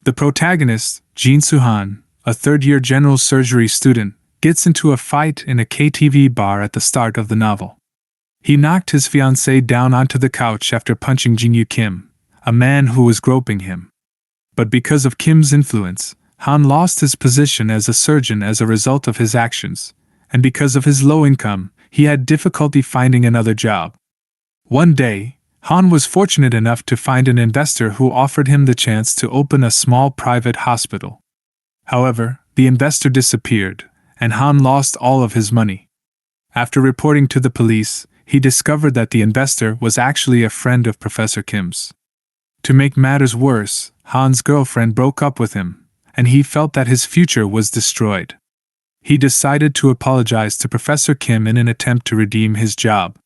The protagonist, Jisoo Han, a third-year general surgery student, gets into a fight in a KTV bar at the start of the novel. He knocked his fiancée down onto the couch after punching Jin-Yu Kim, a man who was groping him. But because of Kim's influence, Han lost his position as a surgeon as a result of his actions, and because of his low income, he had difficulty finding another job. One day, Han was fortunate enough to find an investor who offered him the chance to open a small private hospital. However, the investor disappeared, and Han lost all of his money. After reporting to the police, he discovered that the investor was actually a friend of Professor Kim's. To make matters worse, Han's girlfriend broke up with him, and he felt that his future was destroyed. He decided to apologize to Professor Kim in an attempt to redeem his job.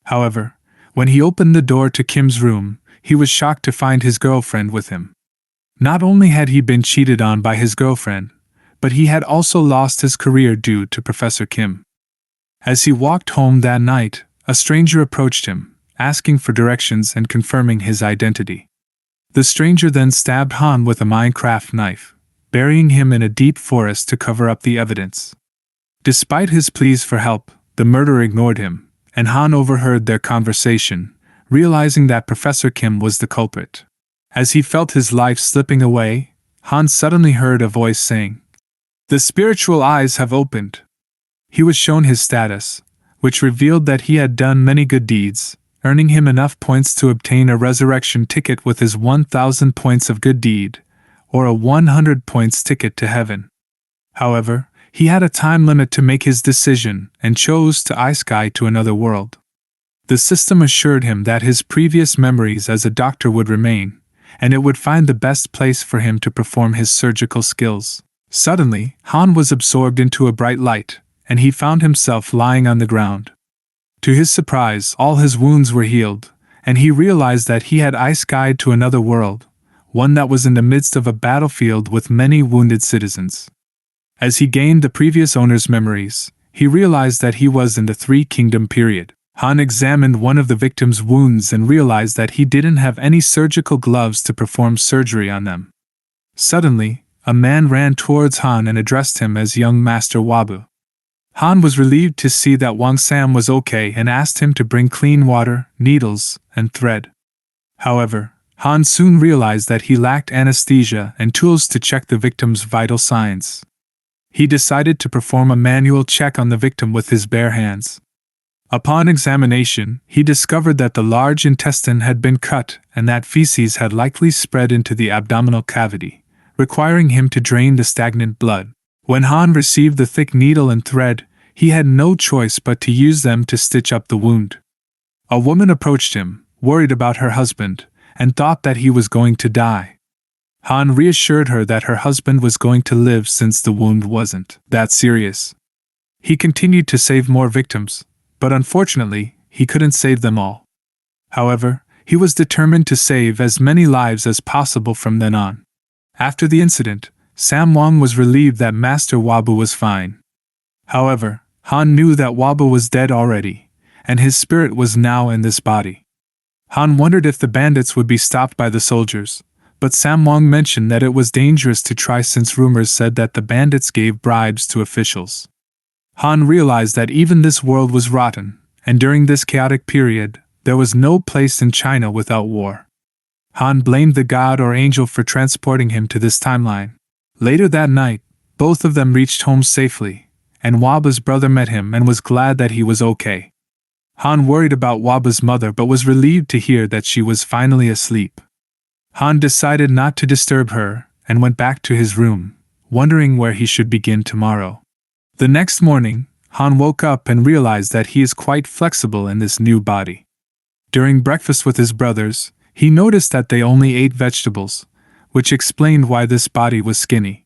However, when he opened the door to Kim's room, he was shocked to find his girlfriend with him. Not only had he been cheated on by his girlfriend, but he had also lost his career due to Professor Kim. As he walked home that night, a stranger approached him, asking for directions and confirming his identity. The stranger then stabbed Han with a Minecraft knife, burying him in a deep forest to cover up the evidence. Despite his pleas for help, the murderer ignored him, and Han overheard their conversation, realizing that Professor Kim was the culprit. As he felt his life slipping away, Han suddenly heard a voice saying, "The spiritual eyes have opened." He was shown his status, which revealed that he had done many good deeds, earning him enough points to obtain a resurrection ticket with his 1,000 points of good deed, or a 100 points ticket to heaven. However, he had a time limit to make his decision and chose to ice sky to another world. The system assured him that his previous memories as a doctor would remain, and it would find the best place for him to perform his surgical skills. Suddenly, Han was absorbed into a bright light, and he found himself lying on the ground. To his surprise, all his wounds were healed, and he realized that he had ice skied to another world, one that was in the midst of a battlefield with many wounded citizens. As he gained the previous owner's memories, he realized that he was in the Three Kingdom period. Han examined one of the victim's wounds and realized that he didn't have any surgical gloves to perform surgery on them. Suddenly, a man ran towards Han and addressed him as young Master Wabu. Han was relieved to see that Wang Sam was okay and asked him to bring clean water, needles, and thread. However, Han soon realized that he lacked anesthesia and tools to check the victim's vital signs. He decided to perform a manual check on the victim with his bare hands. Upon examination, he discovered that the large intestine had been cut and that feces had likely spread into the abdominal cavity, requiring him to drain the stagnant blood. When Han received the thick needle and thread, he had no choice but to use them to stitch up the wound. A woman approached him, worried about her husband, and thought that he was going to die. Han reassured her that her husband was going to live since the wound wasn't that serious. He continued to save more victims, but unfortunately, he couldn't save them all. However, he was determined to save as many lives as possible from then on. After the incident, Sam Wang was relieved that Master Wabu was fine. However, Han knew that Wabu was dead already, and his spirit was now in this body. Han wondered if the bandits would be stopped by the soldiers, but Sam Wang mentioned that it was dangerous to try since rumors said that the bandits gave bribes to officials. Han realized that even this world was rotten, and during this chaotic period, there was no place in China without war. Han blamed the god or angel for transporting him to this timeline. Later that night, both of them reached home safely, and Waba's brother met him and was glad that he was okay. Han worried about Waba's mother but was relieved to hear that she was finally asleep. Han decided not to disturb her and went back to his room, wondering where he should begin tomorrow. The next morning, Han woke up and realized that he is quite flexible in this new body. During breakfast with his brothers, he noticed that they only ate vegetables, which explained why this body was skinny.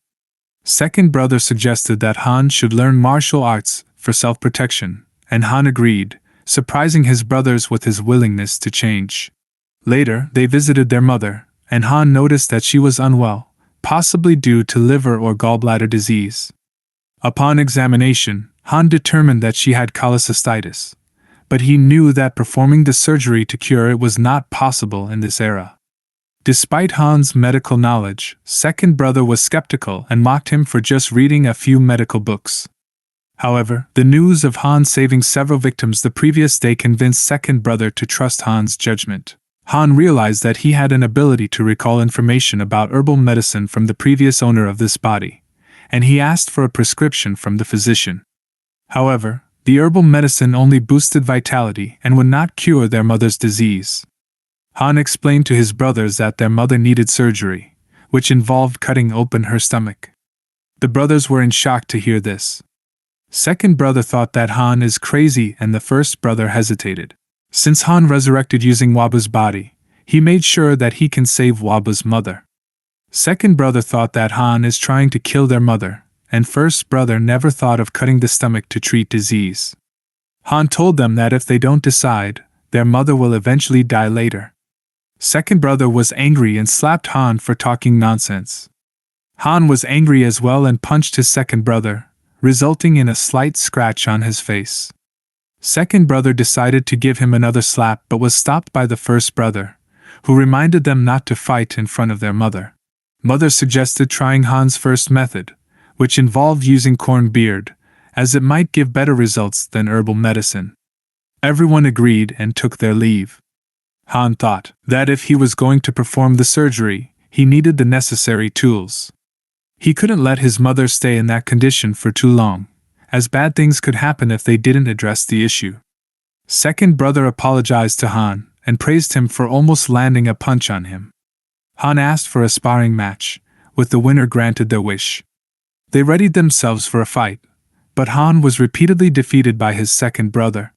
Second brother suggested that Han should learn martial arts for self-protection, and Han agreed, surprising his brothers with his willingness to change. Later, they visited their mother, and Han noticed that she was unwell, possibly due to liver or gallbladder disease. Upon examination, Han determined that she had cholecystitis, but he knew that performing the surgery to cure it was not possible in this era. Despite Han's medical knowledge, second brother was skeptical and mocked him for just reading a few medical books. However, the news of Han saving several victims the previous day convinced second brother to trust Han's judgment. Han realized that he had an ability to recall information about herbal medicine from the previous owner of this body, and he asked for a prescription from the physician. However, the herbal medicine only boosted vitality and would not cure their mother's disease. Han explained to his brothers that their mother needed surgery, which involved cutting open her stomach. The brothers were in shock to hear this. Second brother thought that Han is crazy and the first brother hesitated. Since Han resurrected using Waba's body, he made sure that he can save Waba's mother. Second brother thought that Han is trying to kill their mother, and first brother never thought of cutting the stomach to treat disease. Han told them that if they don't decide, their mother will eventually die later. Second brother was angry and slapped Han for talking nonsense. Han was angry as well and punched his second brother, resulting in a slight scratch on his face. Second brother decided to give him another slap but was stopped by the first brother, who reminded them not to fight in front of their mother. Mother suggested trying Han's first method, which involved using corned beard, as it might give better results than herbal medicine. Everyone agreed and took their leave. Han thought that if he was going to perform the surgery, he needed the necessary tools. He couldn't let his mother stay in that condition for too long, as bad things could happen if they didn't address the issue. Second brother apologized to Han and praised him for almost landing a punch on him. Han asked for a sparring match, with the winner granted their wish. They readied themselves for a fight, but Han was repeatedly defeated by his second brother.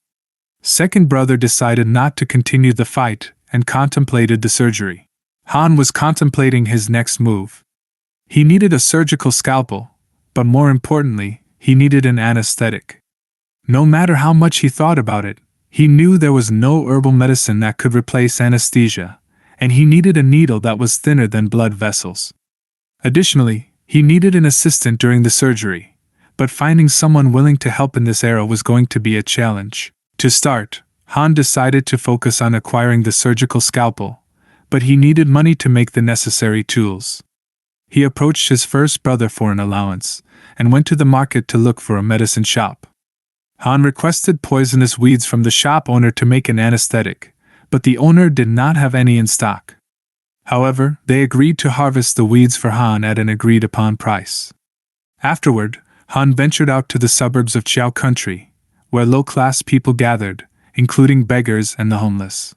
Second brother decided not to continue the fight and contemplated the surgery. Han was contemplating his next move. He needed a surgical scalpel, but more importantly, he needed an anesthetic. No matter how much he thought about it, he knew there was no herbal medicine that could replace anesthesia, and he needed a needle that was thinner than blood vessels. Additionally, he needed an assistant during the surgery, but finding someone willing to help in this era was going to be a challenge. To start, Han decided to focus on acquiring the surgical scalpel, but he needed money to make the necessary tools. He approached his first brother for an allowance, and went to the market to look for a medicine shop. Han requested poisonous weeds from the shop owner to make an anesthetic, but the owner did not have any in stock. However, they agreed to harvest the weeds for Han at an agreed-upon price. Afterward, Han ventured out to the suburbs of Chao Country, where low-class people gathered, including beggars and the homeless.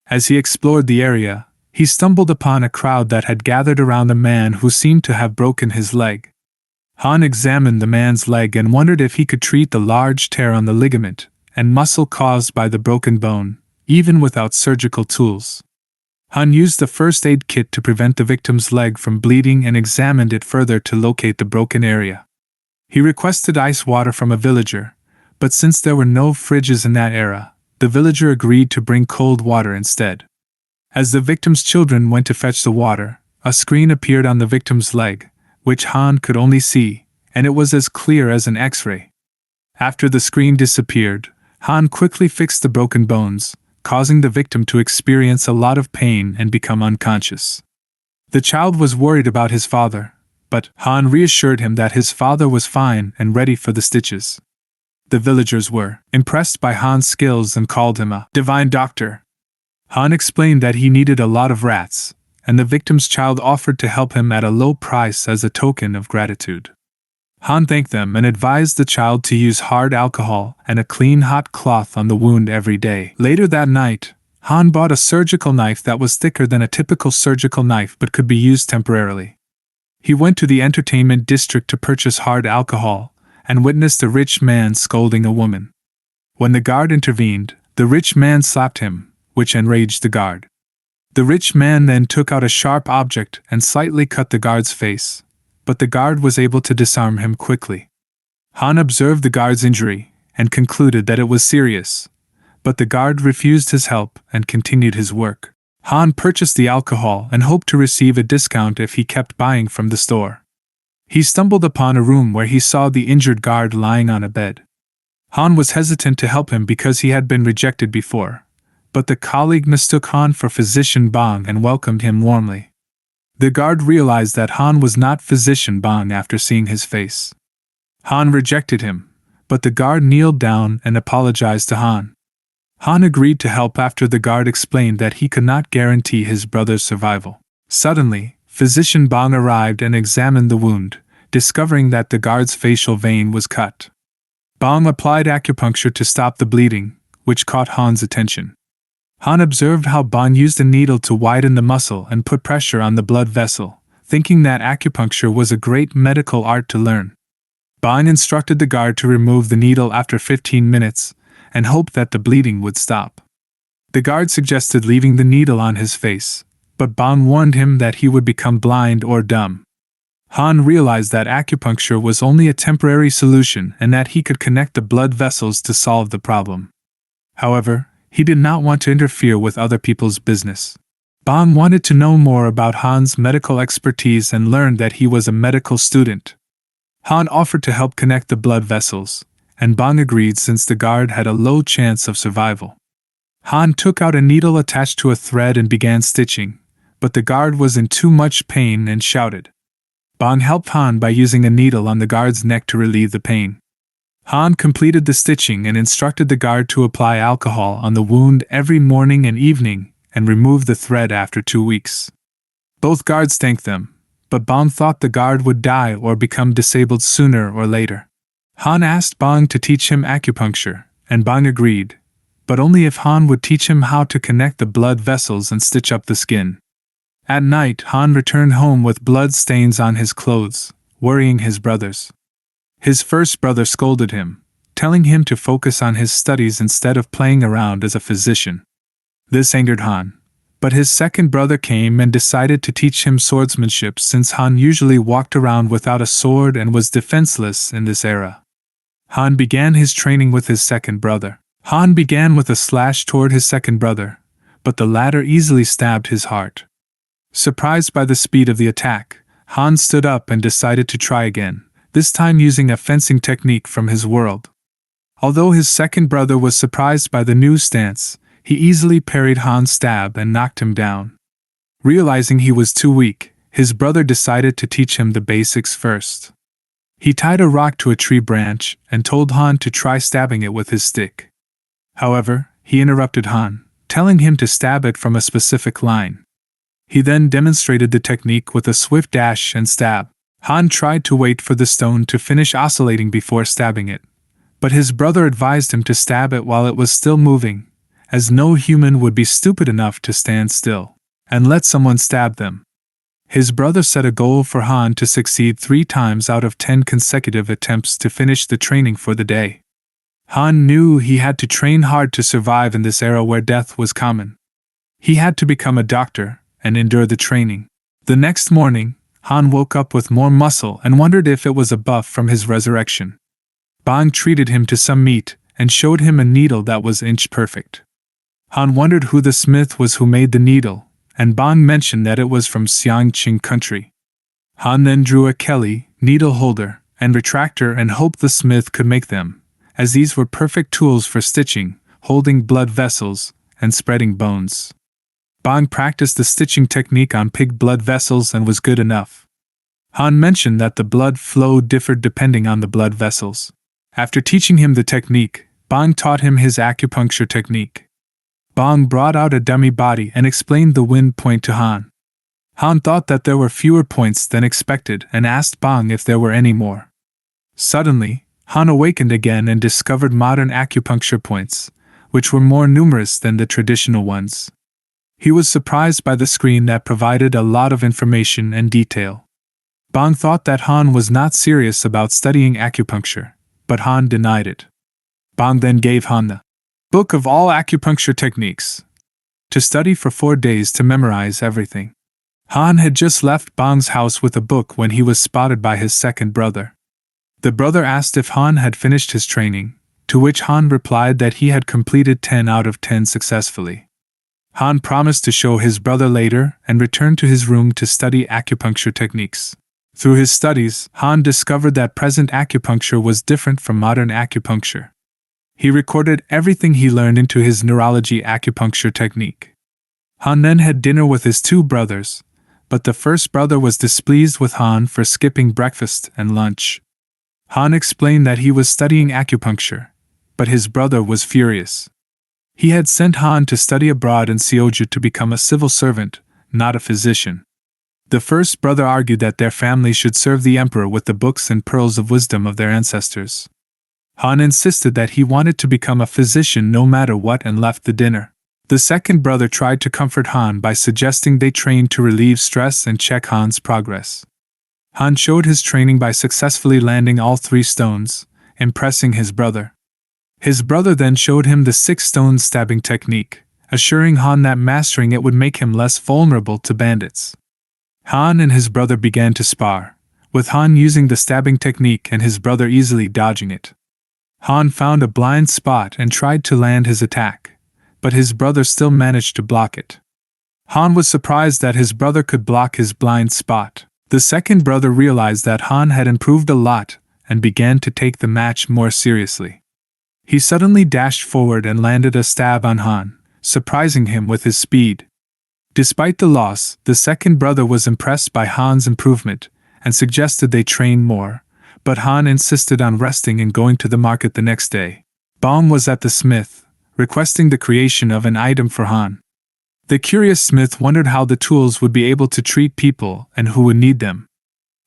As he explored the area, he stumbled upon a crowd that had gathered around a man who seemed to have broken his leg. Han examined the man's leg and wondered if he could treat the large tear on the ligament and muscle caused by the broken bone, even without surgical tools. Han used the first aid kit to prevent the victim's leg from bleeding and examined it further to locate the broken area. He requested ice water from a villager, but since there were no fridges in that era, the villager agreed to bring cold water instead. As the victim's children went to fetch the water, a screen appeared on the victim's leg, which Han could only see, and it was as clear as an X-ray. After the screen disappeared, Han quickly fixed the broken bones, causing the victim to experience a lot of pain and become unconscious. The child was worried about his father, but Han reassured him that his father was fine and ready for the stitches. The villagers were impressed by Han's skills and called him a divine doctor. Han explained that he needed a lot of rats, and the victim's child offered to help him at a low price as a token of gratitude. Han thanked them and advised the child to use hard alcohol and a clean hot cloth on the wound every day. Later that night, Han bought a surgical knife that was thicker than a typical surgical knife but could be used temporarily. He went to the entertainment district to purchase hard alcohol and witnessed a rich man scolding a woman. When the guard intervened, the rich man slapped him, which enraged the guard. The rich man then took out a sharp object and slightly cut the guard's face, but the guard was able to disarm him quickly. Han observed the guard's injury and concluded that it was serious, but the guard refused his help and continued his work. Han purchased the alcohol and hoped to receive a discount if he kept buying from the store. He stumbled upon a room where he saw the injured guard lying on a bed. Han was hesitant to help him because he had been rejected before, but the colleague mistook Han for Physician Bong and welcomed him warmly. The guard realized that Han was not Physician Bong after seeing his face. Han rejected him, but the guard kneeled down and apologized to Han. Han agreed to help after the guard explained that he could not guarantee his brother's survival. Suddenly, Physician Bong arrived and examined the wound, discovering that the guard's facial vein was cut. Bong applied acupuncture to stop the bleeding, which caught Han's attention. Han observed how Bong used a needle to widen the muscle and put pressure on the blood vessel, thinking that acupuncture was a great medical art to learn. Bong instructed the guard to remove the needle after 15 minutes, and hoped that the bleeding would stop. The guard suggested leaving the needle on his face, but Bong warned him that he would become blind or dumb. Han realized that acupuncture was only a temporary solution and that he could connect the blood vessels to solve the problem. However, he did not want to interfere with other people's business. Bong wanted to know more about Han's medical expertise and learned that he was a medical student. Han offered to help connect the blood vessels, and Bong agreed since the guard had a low chance of survival. Han took out a needle attached to a thread and began stitching, but the guard was in too much pain and shouted. Bong helped Han by using a needle on the guard's neck to relieve the pain. Han completed the stitching and instructed the guard to apply alcohol on the wound every morning and evening and remove the thread after 2 weeks. Both guards thanked them, but Bong thought the guard would die or become disabled sooner or later. Han asked Bong to teach him acupuncture, and Bong agreed, but only if Han would teach him how to connect the blood vessels and stitch up the skin. At night, Han returned home with blood stains on his clothes, worrying his brothers. His first brother scolded him, telling him to focus on his studies instead of playing around as a physician. This angered Han, but his second brother came and decided to teach him swordsmanship since Han usually walked around without a sword and was defenseless in this era. Han began his training with his second brother. Han began with a slash toward his second brother, but the latter easily stabbed his heart. Surprised by the speed of the attack, Han stood up and decided to try again, this time using a fencing technique from his world. Although his second brother was surprised by the new stance, he easily parried Han's stab and knocked him down. Realizing he was too weak, his brother decided to teach him the basics first. He tied a rock to a tree branch and told Han to try stabbing it with his stick. However, he interrupted Han, telling him to stab it from a specific line. He then demonstrated the technique with a swift dash and stab. Han tried to wait for the stone to finish oscillating before stabbing it, but his brother advised him to stab it while it was still moving, as no human would be stupid enough to stand still and let someone stab them. His brother set a goal for Han to succeed 3 times out of 10 consecutive attempts to finish the training for the day. Han knew he had to train hard to survive in this era where death was common. He had to become a doctor and endure the training. The next morning, Han woke up with more muscle and wondered if it was a buff from his resurrection. Bong treated him to some meat and showed him a needle that was inch-perfect. Han wondered who the smith was who made the needle, and Bong mentioned that it was from Xiangqing country. Han then drew a Kelly, needle holder, and retractor and hoped the smith could make them, as these were perfect tools for stitching, holding blood vessels, and spreading bones. Bong practiced the stitching technique on pig blood vessels and was good enough. Han mentioned that the blood flow differed depending on the blood vessels. After teaching him the technique, Bong taught him his acupuncture technique. Bong brought out a dummy body and explained the wind point to Han. Han thought that there were fewer points than expected and asked Bong if there were any more. Suddenly, Han awakened again and discovered modern acupuncture points, which were more numerous than the traditional ones. He was surprised by the screen that provided a lot of information and detail. Bong thought that Han was not serious about studying acupuncture, but Han denied it. Bong then gave Han the book of all acupuncture techniques to study for 4 days to memorize everything. Han had just left Bong's house with a book when he was spotted by his second brother. The brother asked if Han had finished his training, to which Han replied that he had completed 10 out of 10 successfully. Han promised to show his brother later and returned to his room to study acupuncture techniques. Through his studies, Han discovered that present acupuncture was different from modern acupuncture. He recorded everything he learned into his neurology acupuncture technique. Han then had dinner with his two brothers, but the first brother was displeased with Han for skipping breakfast and lunch. Han explained that he was studying acupuncture, but his brother was furious. He had sent Han to study abroad in Seoju to become a civil servant, not a physician. The first brother argued that their family should serve the emperor with the books and pearls of wisdom of their ancestors. Han insisted that he wanted to become a physician no matter what and left the dinner. The second brother tried to comfort Han by suggesting they train to relieve stress and check Han's progress. Han showed his training by successfully landing all 3 stones, impressing his brother. His brother then showed him the 6-stone stabbing technique, assuring Han that mastering it would make him less vulnerable to bandits. Han and his brother began to spar, with Han using the stabbing technique and his brother easily dodging it. Han found a blind spot and tried to land his attack, but his brother still managed to block it. Han was surprised that his brother could block his blind spot. The second brother realized that Han had improved a lot and began to take the match more seriously. He suddenly dashed forward and landed a stab on Han, surprising him with his speed. Despite the loss, the second brother was impressed by Han's improvement and suggested they train more, but Han insisted on resting and going to the market the next day. Bong was at the smith, requesting the creation of an item for Han. The curious smith wondered how the tools would be able to treat people and who would need them.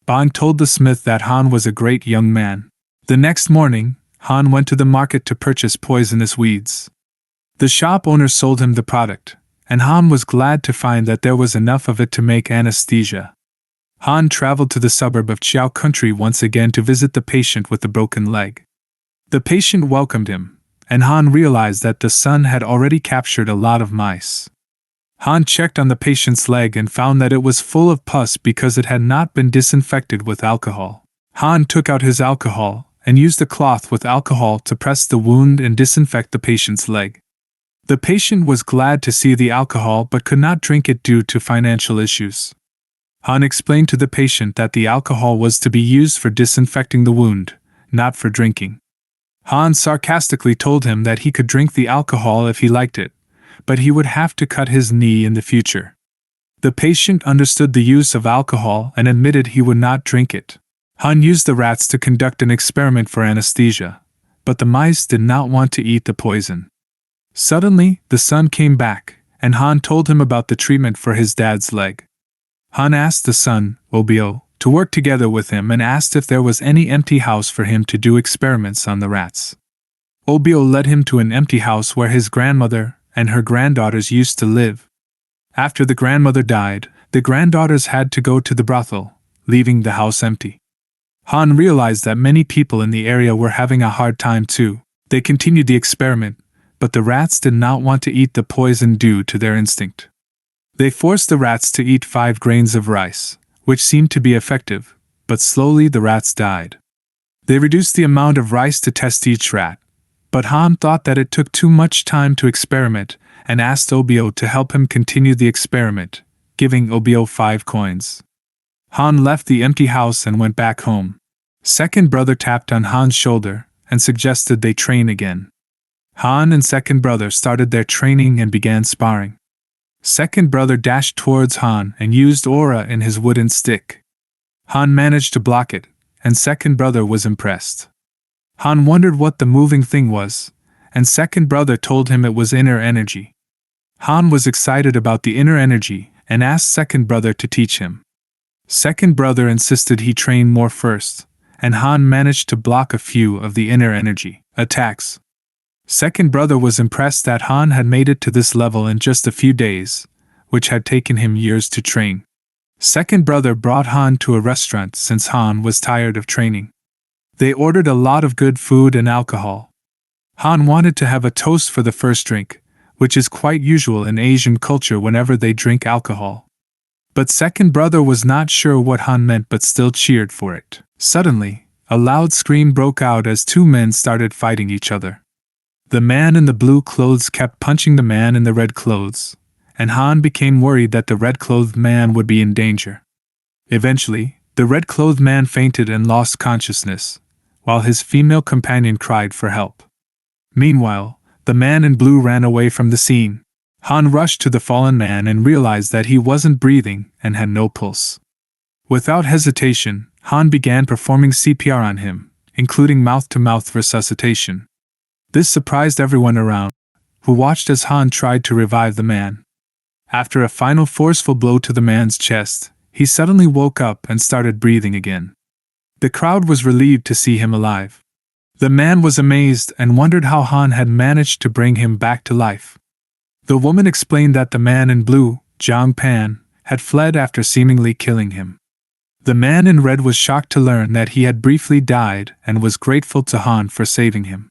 Bong told the smith that Han was a great young man. The next morning, Han went to the market to purchase poisonous weeds. The shop owner sold him the product, and Han was glad to find that there was enough of it to make anesthesia. Han traveled to the suburb of Chiao Country once again to visit the patient with the broken leg. The patient welcomed him, and Han realized that the sun had already captured a lot of mice. Han checked on the patient's leg and found that it was full of pus because it had not been disinfected with alcohol. Han took out his alcohol and used a cloth with alcohol to press the wound and disinfect the patient's leg. The patient was glad to see the alcohol but could not drink it due to financial issues. Han explained to the patient that the alcohol was to be used for disinfecting the wound, not for drinking. Han sarcastically told him that he could drink the alcohol if he liked it, but he would have to cut his knee in the future. The patient understood the use of alcohol and admitted he would not drink it. Han used the rats to conduct an experiment for anesthesia, but the mice did not want to eat the poison. Suddenly, the son came back, and Han told him about the treatment for his dad's leg. Han asked the son, Obio, to work together with him and asked if there was any empty house for him to do experiments on the rats. Obio led him to an empty house where his grandmother and her granddaughters used to live. After the grandmother died, the granddaughters had to go to the brothel, leaving the house empty. Han realized that many people in the area were having a hard time too. They continued the experiment, but the rats did not want to eat the poison due to their instinct. They forced the rats to eat 5 grains of rice, which seemed to be effective, but slowly the rats died. They reduced the amount of rice to test each rat, but Han thought that it took too much time to experiment and asked Obio to help him continue the experiment, giving Obio 5 coins. Han left the empty house and went back home. Second brother tapped on Han's shoulder and suggested they train again. Han and second brother started their training and began sparring. Second brother dashed towards Han and used aura in his wooden stick. Han managed to block it, and second brother was impressed. Han wondered what the moving thing was, and second brother told him it was inner energy. Han was excited about the inner energy and asked second brother to teach him. Second brother insisted he train more first, and Han managed to block a few of the inner energy attacks. Second brother was impressed that Han had made it to this level in just a few days, which had taken him years to train. Second brother brought Han to a restaurant since Han was tired of training. They ordered a lot of good food and alcohol. Han wanted to have a toast for the first drink, which is quite usual in Asian culture whenever they drink alcohol. But second brother was not sure what Han meant but still cheered for it. Suddenly, a loud scream broke out as 2 men started fighting each other. The man in the blue clothes kept punching the man in the red clothes, and Han became worried that the red-clothed man would be in danger. Eventually, the red-clothed man fainted and lost consciousness, while his female companion cried for help. Meanwhile, the man in blue ran away from the scene. Han rushed to the fallen man and realized that he wasn't breathing and had no pulse. Without hesitation, Han began performing CPR on him, including mouth-to-mouth resuscitation. This surprised everyone around, who watched as Han tried to revive the man. After a final forceful blow to the man's chest, he suddenly woke up and started breathing again. The crowd was relieved to see him alive. The man was amazed and wondered how Han had managed to bring him back to life. The woman explained that the man in blue, Zhang Pan, had fled after seemingly killing him. The man in red was shocked to learn that he had briefly died and was grateful to Han for saving him.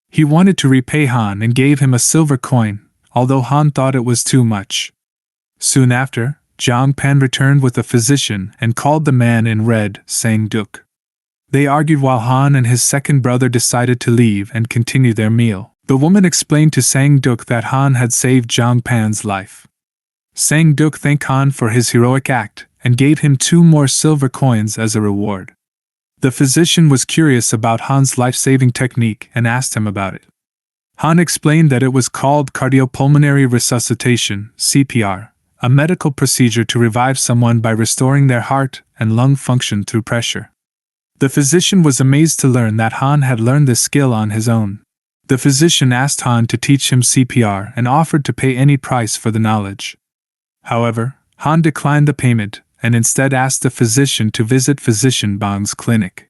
He wanted to repay Han and gave him a silver coin, although Han thought it was too much. Soon after, Zhang Pan returned with a physician and called the man in red Sang Duk. They argued while Han and his second brother decided to leave and continue their meal. The woman explained to Sang Duk that Han had saved Zhang Pan's life. Sang Duk thanked Han for his heroic act and gave him 2 more silver coins as a reward. The physician was curious about Han's life-saving technique and asked him about it. Han explained that it was called cardiopulmonary resuscitation, CPR, a medical procedure to revive someone by restoring their heart and lung function through pressure. The physician was amazed to learn that Han had learned this skill on his own. The physician asked Han to teach him CPR and offered to pay any price for the knowledge. However, Han declined the payment and instead asked the physician to visit Physician Bang's clinic.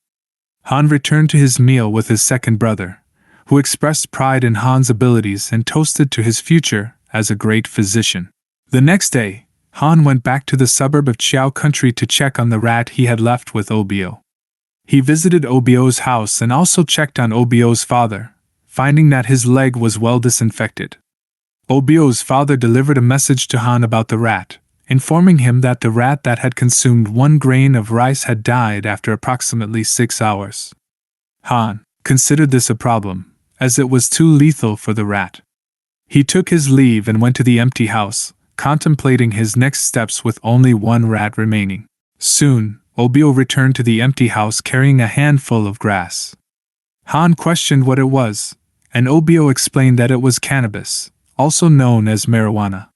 Han returned to his meal with his second brother, who expressed pride in Han's abilities and toasted to his future as a great physician. The next day, Han went back to the suburb of Chiao Country to check on the rat he had left with Obio. He visited Obio's house and also checked on Obio's father, finding that his leg was well disinfected. Obio's father delivered a message to Han about the rat, informing him that the rat that had consumed 1 grain of rice had died after approximately 6 hours. Han considered this a problem, as it was too lethal for the rat. He took his leave and went to the empty house, contemplating his next steps with only 1 rat remaining. Soon, Obio returned to the empty house carrying a handful of grass. Han questioned what it was, and Obio explained that it was cannabis, also known as marijuana.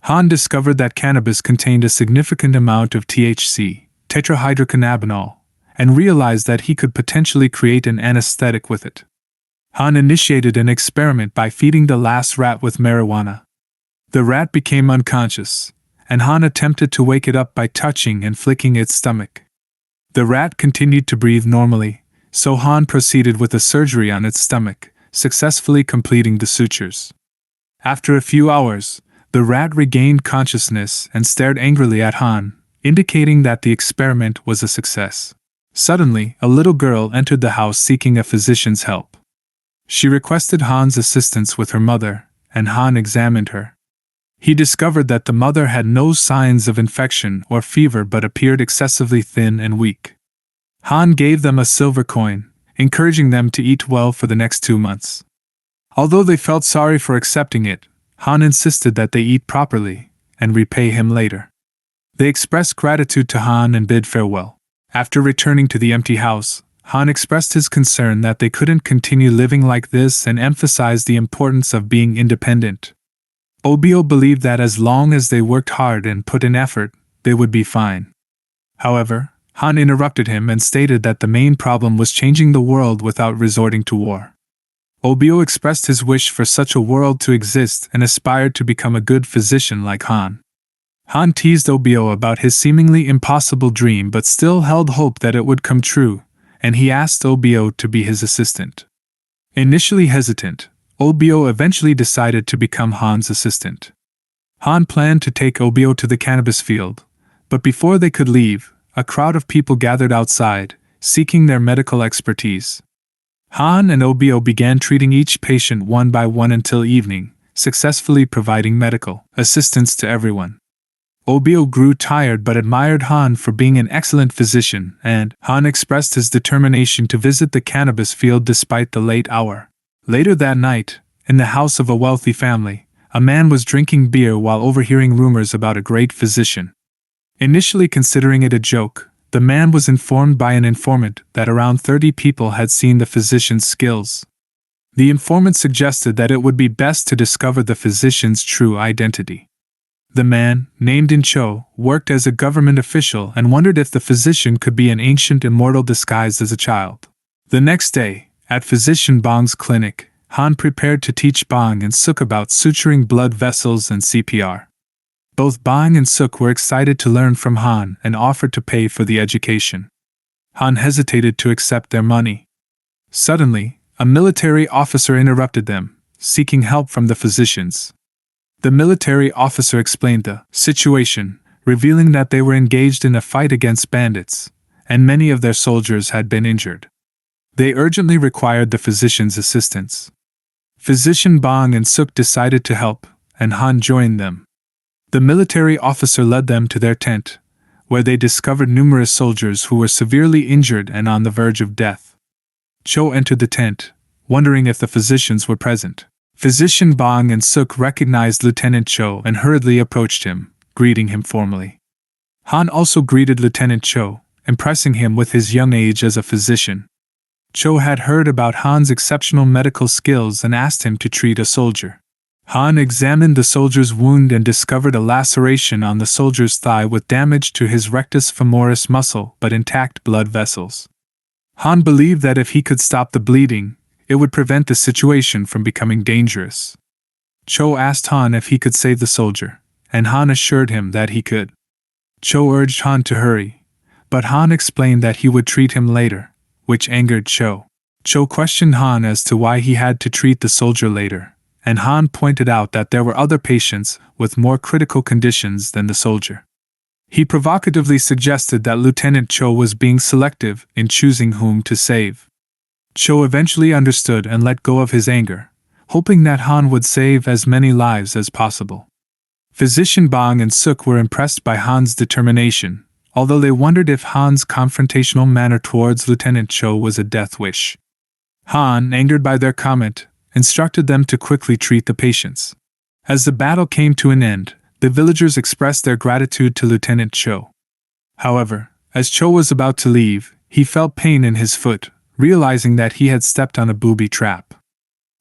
Han discovered that cannabis contained a significant amount of THC, tetrahydrocannabinol, and realized that he could potentially create an anesthetic with it. Han initiated an experiment by feeding the last rat with marijuana. The rat became unconscious, and Han attempted to wake it up by touching and flicking its stomach. The rat continued to breathe normally, so Han proceeded with a surgery on its stomach, successfully completing the sutures. After a few hours, the rat regained consciousness and stared angrily at Han, indicating that the experiment was a success. Suddenly, a little girl entered the house seeking a physician's help. She requested Han's assistance with her mother, and Han examined her. He discovered that the mother had no signs of infection or fever but appeared excessively thin and weak. Han gave them a silver coin, encouraging them to eat well for the next 2 months. Although they felt sorry for accepting it, Han insisted that they eat properly and repay him later. They expressed gratitude to Han and bid farewell. After returning to the empty house, Han expressed his concern that they couldn't continue living like this and emphasized the importance of being independent. Obio believed that as long as they worked hard and put in effort, they would be fine. However, Han interrupted him and stated that the main problem was changing the world without resorting to war. Obio expressed his wish for such a world to exist and aspired to become a good physician like Han. Han teased Obio about his seemingly impossible dream but still held hope that it would come true, and he asked Obio to be his assistant. Initially hesitant, Obio eventually decided to become Han's assistant. Han planned to take Obio to the cannabis field, but before they could leave, a crowd of people gathered outside, seeking their medical expertise. Han and Obio began treating each patient one by one until evening, successfully providing medical assistance to everyone. Obio grew tired but admired Han for being an excellent physician, and Han expressed his determination to visit the cannabis field despite the late hour. Later that night, in the house of a wealthy family, a man was drinking beer while overhearing rumors about a great physician. Initially considering it a joke, the man was informed by an informant that around 30 people had seen the physician's skills. The informant suggested that it would be best to discover the physician's true identity. The man, named Cho, worked as a government official and wondered if the physician could be an ancient immortal disguised as a child. The next day, at Physician Bong's clinic, Han prepared to teach Bong and Suk about suturing blood vessels and CPR. Both Bong and Suk were excited to learn from Han and offered to pay for the education. Han hesitated to accept their money. Suddenly, a military officer interrupted them, seeking help from the physicians. The military officer explained the situation, revealing that they were engaged in a fight against bandits, and many of their soldiers had been injured. They urgently required the physician's assistance. Physician Bong and Suk decided to help, and Han joined them. The military officer led them to their tent, where they discovered numerous soldiers who were severely injured and on the verge of death. Cho entered the tent, wondering if the physicians were present. Physician Bong and Suk recognized Lieutenant Cho and hurriedly approached him, greeting him formally. Han also greeted Lieutenant Cho, impressing him with his young age as a physician. Cho had heard about Han's exceptional medical skills and asked him to treat a soldier. Han examined the soldier's wound and discovered a laceration on the soldier's thigh with damage to his rectus femoris muscle but intact blood vessels. Han believed that if he could stop the bleeding, it would prevent the situation from becoming dangerous. Cho asked Han if he could save the soldier, and Han assured him that he could. Cho urged Han to hurry, but Han explained that he would treat him later, which angered Cho. Cho questioned Han as to why he had to treat the soldier later, and Han pointed out that there were other patients with more critical conditions than the soldier. He provocatively suggested that Lieutenant Cho was being selective in choosing whom to save. Cho eventually understood and let go of his anger, hoping that Han would save as many lives as possible. Physician Bong and Suk were impressed by Han's determination, although they wondered if Han's confrontational manner towards Lieutenant Cho was a death wish. Han, angered by their comment, instructed them to quickly treat the patients. As the battle came to an end, the villagers expressed their gratitude to Lieutenant Cho. However, as Cho was about to leave, he felt pain in his foot, realizing that he had stepped on a booby trap.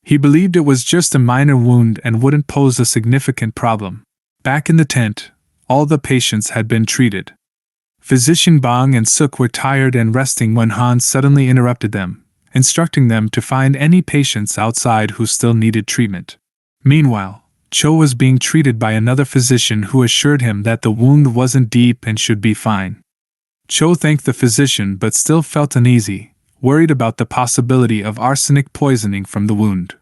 He believed it was just a minor wound and wouldn't pose a significant problem. Back in the tent, all the patients had been treated. Physician Bong and Suk were tired and resting when Han suddenly interrupted them, instructing them to find any patients outside who still needed treatment. Meanwhile, Cho was being treated by another physician who assured him that the wound wasn't deep and should be fine. Cho thanked the physician but still felt uneasy, worried about the possibility of arsenic poisoning from the wound.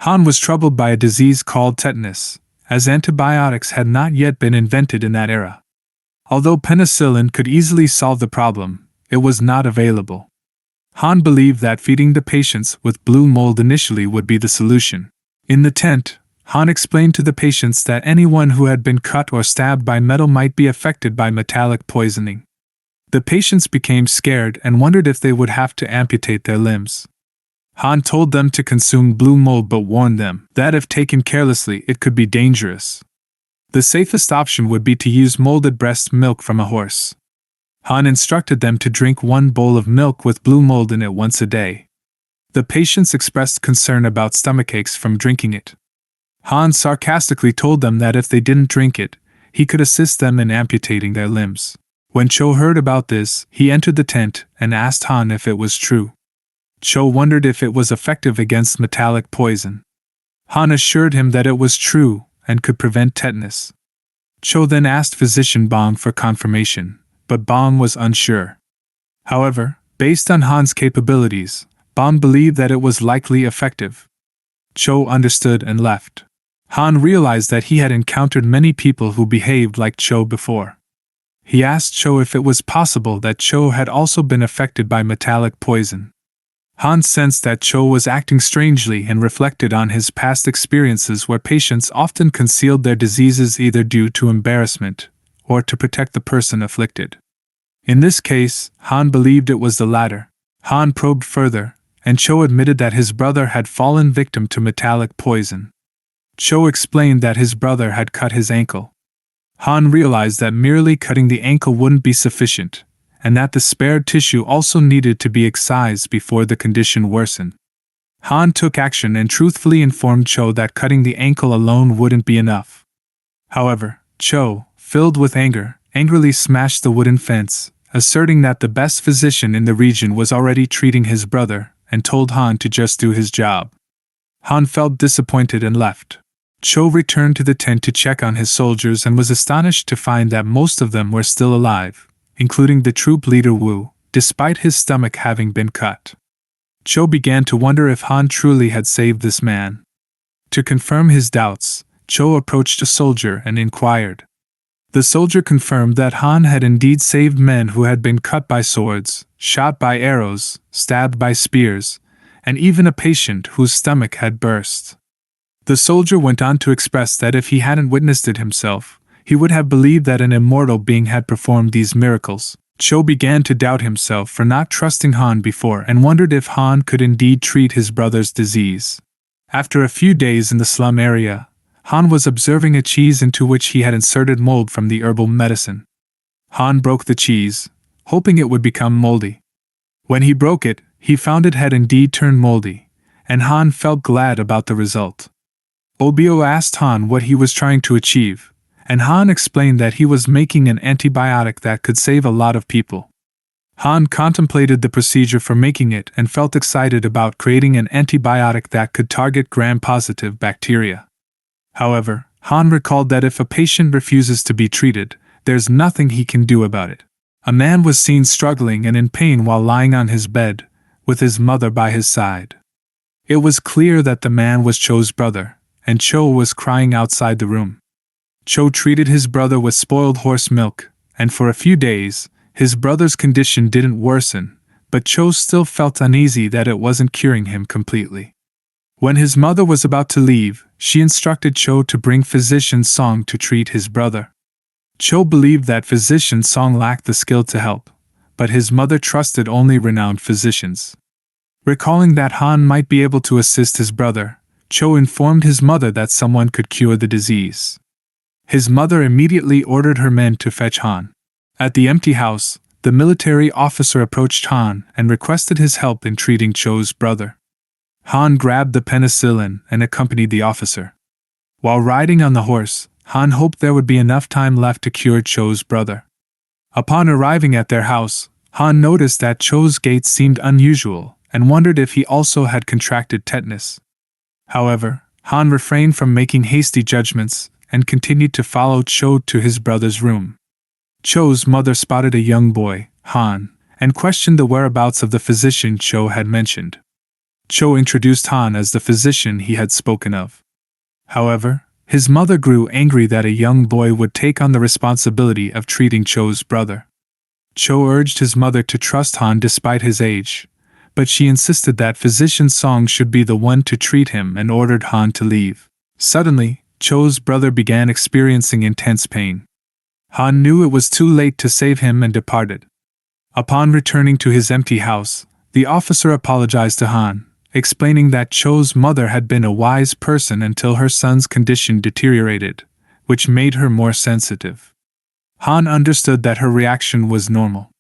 Han was troubled by a disease called tetanus, as antibiotics had not yet been invented in that era. Although penicillin could easily solve the problem, it was not available. Han believed that feeding the patients with blue mold initially would be the solution. In the tent, Han explained to the patients that anyone who had been cut or stabbed by metal might be affected by metallic poisoning. The patients became scared and wondered if they would have to amputate their limbs. Han told them to consume blue mold but warned them that if taken carelessly it could be dangerous. The safest option would be to use molded breast milk from a horse. Han instructed them to drink 1 bowl of milk with blue mold in it once a day. The patients expressed concern about stomachaches from drinking it. Han sarcastically told them that if they didn't drink it, he could assist them in amputating their limbs. When Cho heard about this, he entered the tent and asked Han if it was true. Cho wondered if it was effective against metallic poison. Han assured him that it was true and could prevent tetanus. Cho then asked Physician Bong for confirmation, but Bong was unsure. However, based on Han's capabilities, Bong believed that it was likely effective. Cho understood and left. Han realized that he had encountered many people who behaved like Cho before. He asked Cho if it was possible that Cho had also been affected by metallic poison. Han sensed that Cho was acting strangely and reflected on his past experiences where patients often concealed their diseases either due to embarrassment or to protect the person afflicted. In this case, Han believed it was the latter. Han probed further, and Cho admitted that his brother had fallen victim to metallic poison. Cho explained that his brother had cut his ankle. Han realized that merely cutting the ankle wouldn't be sufficient, and that the spared tissue also needed to be excised before the condition worsened. Han took action and truthfully informed Cho that cutting the ankle alone wouldn't be enough. However, Cho, filled with anger, angrily smashed the wooden fence, asserting that the best physician in the region was already treating his brother, and told Han to just do his job. Han felt disappointed and left. Cho returned to the tent to check on his soldiers and was astonished to find that most of them were still alive, including the troop leader Wu, despite his stomach having been cut. Cho began to wonder if Han truly had saved this man. To confirm his doubts, Cho approached a soldier and inquired. The soldier confirmed that Han had indeed saved men who had been cut by swords, shot by arrows, stabbed by spears, and even a patient whose stomach had burst. The soldier went on to express that if he hadn't witnessed it himself, he would have believed that an immortal being had performed these miracles. Cho began to doubt himself for not trusting Han before and wondered if Han could indeed treat his brother's disease. After a few days in the slum area, Han was observing a cheese into which he had inserted mold from the herbal medicine. Han broke the cheese, hoping it would become moldy. When he broke it, he found it had indeed turned moldy, and Han felt glad about the result. Obio asked Han what he was trying to achieve, and Han explained that he was making an antibiotic that could save a lot of people. Han contemplated the procedure for making it and felt excited about creating an antibiotic that could target gram-positive bacteria. However, Han recalled that if a patient refuses to be treated, there's nothing he can do about it. A man was seen struggling and in pain while lying on his bed, with his mother by his side. It was clear that the man was Cho's brother, and Cho was crying outside the room. Cho treated his brother with spoiled horse milk, and for a few days, his brother's condition didn't worsen, but Cho still felt uneasy that it wasn't curing him completely. When his mother was about to leave, she instructed Cho to bring Physician Song to treat his brother. Cho believed that Physician Song lacked the skill to help, but his mother trusted only renowned physicians. Recalling that Han might be able to assist his brother, Cho informed his mother that someone could cure the disease. His mother immediately ordered her men to fetch Han. At the empty house, the military officer approached Han and requested his help in treating Cho's brother. Han grabbed the penicillin and accompanied the officer. While riding on the horse, Han hoped there would be enough time left to cure Cho's brother. Upon arriving at their house, Han noticed that Cho's gait seemed unusual and wondered if he also had contracted tetanus. However, Han refrained from making hasty judgments and continued to follow Cho to his brother's room. Cho's mother spotted a young boy, Han, and questioned the whereabouts of the physician Cho had mentioned. Cho introduced Han as the physician he had spoken of. However, his mother grew angry that a young boy would take on the responsibility of treating Cho's brother. Cho urged his mother to trust Han despite his age, but she insisted that Physician Song should be the one to treat him and ordered Han to leave. Suddenly, Cho's brother began experiencing intense pain. Han knew it was too late to save him and departed. Upon returning to his empty house, the officer apologized to Han, explaining that Cho's mother had been a wise person until her son's condition deteriorated, which made her more sensitive. Han understood that her reaction was normal.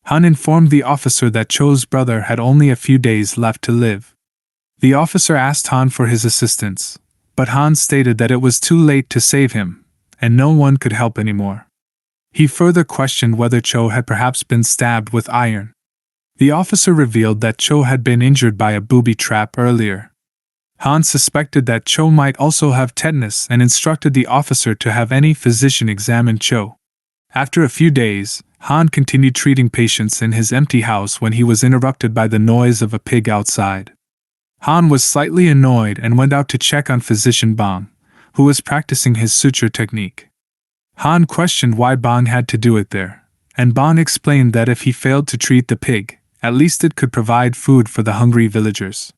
Han informed the officer that Cho's brother had only a few days left to live. The officer asked Han for his assistance, but Han stated that it was too late to save him, and no one could help anymore. He further questioned whether Cho had perhaps been stabbed with iron. The officer revealed that Cho had been injured by a booby trap earlier. Han suspected that Cho might also have tetanus and instructed the officer to have any physician examine Cho. After a few days, Han continued treating patients in his empty house when he was interrupted by the noise of a pig outside. Han was slightly annoyed and went out to check on Physician Bong, who was practicing his suture technique. Han questioned why Bong had to do it there, and Bong explained that if he failed to treat the pig, at least it could provide food for the hungry villagers.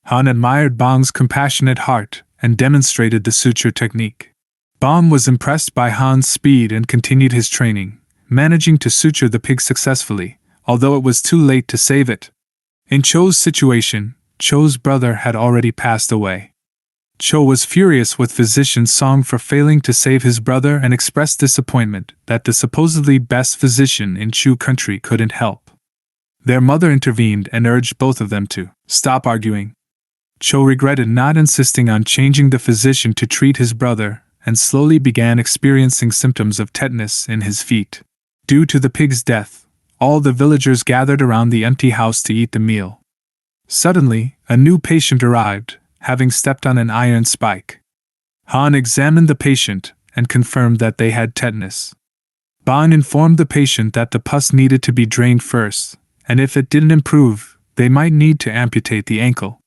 Han admired Bong's compassionate heart and demonstrated the suture technique. Bong was impressed by Han's speed and continued his training, managing to suture the pig successfully, although it was too late to save it. In Cho's situation, Cho's brother had already passed away. Cho was furious with Physician Song for failing to save his brother and expressed disappointment that the supposedly best physician in Chu country couldn't help. Their mother intervened and urged both of them to stop arguing. Cho regretted not insisting on changing the physician to treat his brother, and slowly began experiencing symptoms of tetanus in his feet. Due to the pig's death, all the villagers gathered around the empty house to eat the meal. Suddenly, a new patient arrived, having stepped on an iron spike. Han examined the patient and confirmed that they had tetanus. Bang informed the patient that the pus needed to be drained first, and if it didn't improve, they might need to amputate the ankle.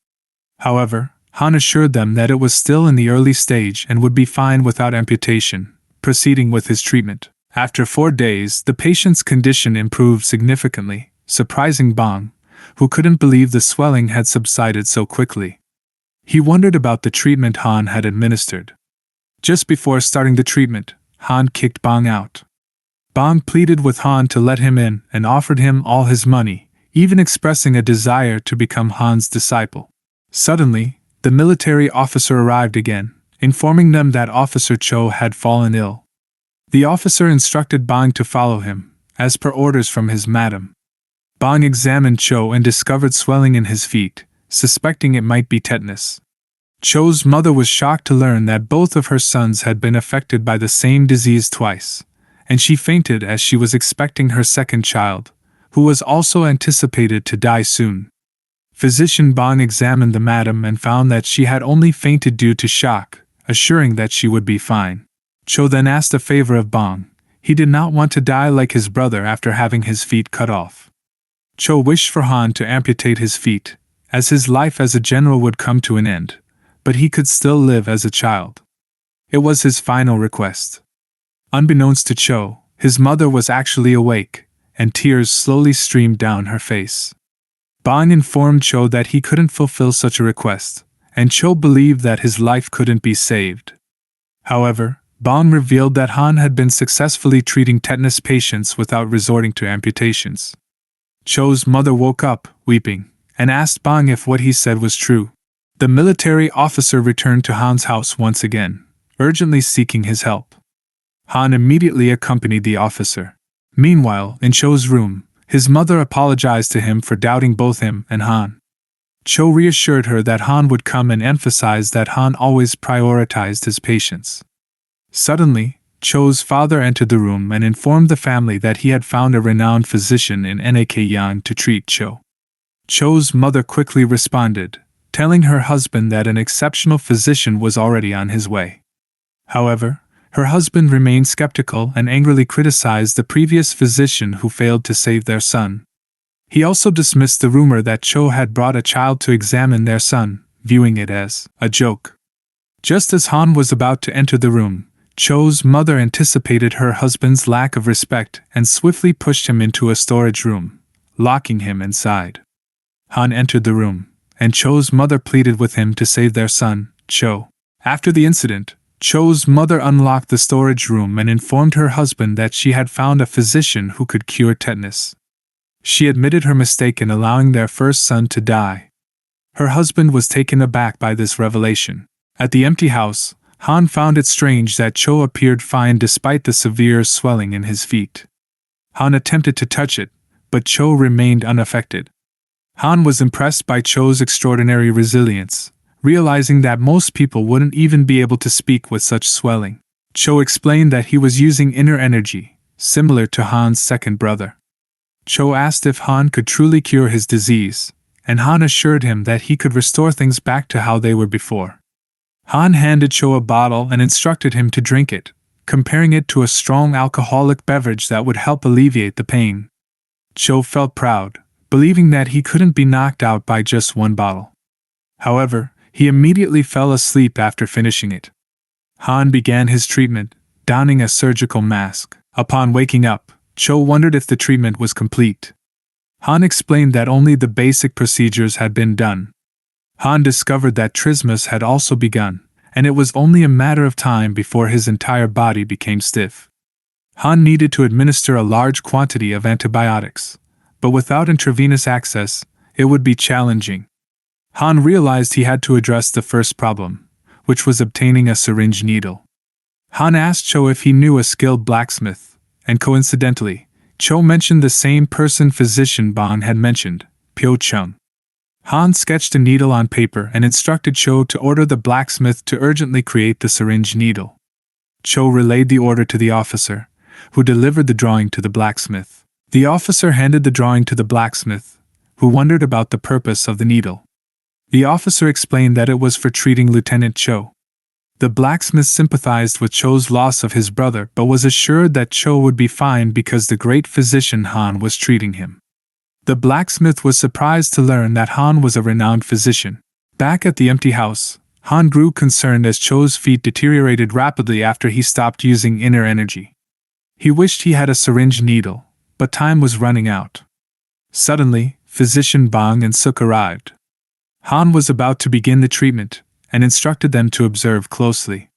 However, Han assured them that it was still in the early stage and would be fine without amputation, proceeding with his treatment. After 4 days, the patient's condition improved significantly, surprising Bang, who couldn't believe the swelling had subsided so quickly. He wondered about the treatment Han had administered. Just before starting the treatment, Han kicked Bang out. Bang pleaded with Han to let him in and offered him all his money, even expressing a desire to become Han's disciple. Suddenly, the military officer arrived again, informing them that Officer Cho had fallen ill. The officer instructed Bang to follow him, as per orders from his madam. Bang examined Cho and discovered swelling in his feet, suspecting it might be tetanus. Cho's mother was shocked to learn that both of her sons had been affected by the same disease twice, and she fainted as she was expecting her second child, who was also anticipated to die soon. Physician Bang examined the madam and found that she had only fainted due to shock, assuring that she would be fine. Cho then asked a favor of Bang. He did not want to die like his brother after having his feet cut off. Cho wished for Han to amputate his feet, as his life as a general would come to an end, but he could still live as a child. It was his final request. Unbeknownst to Cho, his mother was actually awake, and tears slowly streamed down her face. Bang informed Cho that he couldn't fulfill such a request, and Cho believed that his life couldn't be saved. However, Bang revealed that Han had been successfully treating tetanus patients without resorting to amputations. Cho's mother woke up, weeping, and asked Bang if what he said was true. The military officer returned to Han's house once again, urgently seeking his help. Han immediately accompanied the officer. Meanwhile, in Cho's room, his mother apologized to him for doubting both him and Han. Cho reassured her that Han would come and emphasized that Han always prioritized his patients. Suddenly, Cho's father entered the room and informed the family that he had found a renowned physician in Nakyan to treat Cho. Cho's mother quickly responded, telling her husband that an exceptional physician was already on his way. However, her husband remained skeptical and angrily criticized the previous physician who failed to save their son. He also dismissed the rumor that Cho had brought a child to examine their son, viewing it as a joke. Just as Han was about to enter the room, Cho's mother anticipated her husband's lack of respect and swiftly pushed him into a storage room, locking him inside. Han entered the room, and Cho's mother pleaded with him to save their son, Cho. After the incident, Cho's mother unlocked the storage room and informed her husband that she had found a physician who could cure tetanus. She admitted her mistake in allowing their first son to die. Her husband was taken aback by this revelation. At the empty house, Han found it strange that Cho appeared fine despite the severe swelling in his feet. Han attempted to touch it, but Cho remained unaffected. Han was impressed by Cho's extraordinary resilience, realizing that most people wouldn't even be able to speak with such swelling. Cho explained that he was using inner energy, similar to Han's second brother. Cho asked if Han could truly cure his disease, and Han assured him that he could restore things back to how they were before. Han handed Cho a bottle and instructed him to drink it, comparing it to a strong alcoholic beverage that would help alleviate the pain. Cho felt proud, believing that he couldn't be knocked out by just one bottle. However, he immediately fell asleep after finishing it. Han began his treatment, donning a surgical mask. Upon waking up, Cho wondered if the treatment was complete. Han explained that only the basic procedures had been done. Han discovered that trismus had also begun, and it was only a matter of time before his entire body became stiff. Han needed to administer a large quantity of antibiotics, but without intravenous access, it would be challenging. Han realized he had to address the first problem, which was obtaining a syringe needle. Han asked Cho if he knew a skilled blacksmith, and coincidentally, Cho mentioned the same person physician Bang had mentioned, Pyo Chung. Han sketched a needle on paper and instructed Cho to order the blacksmith to urgently create the syringe needle. Cho relayed the order to the officer, who delivered the drawing to the blacksmith. The officer handed the drawing to the blacksmith, who wondered about the purpose of the needle. The officer explained that it was for treating Lieutenant Cho. The blacksmith sympathized with Cho's loss of his brother but was assured that Cho would be fine because the great physician Han was treating him. The blacksmith was surprised to learn that Han was a renowned physician. Back at the empty house, Han grew concerned as Cho's feet deteriorated rapidly after he stopped using inner energy. He wished he had a syringe needle, but time was running out. Suddenly, Physician Bang and Suk arrived. Han was about to begin the treatment, and instructed them to observe closely.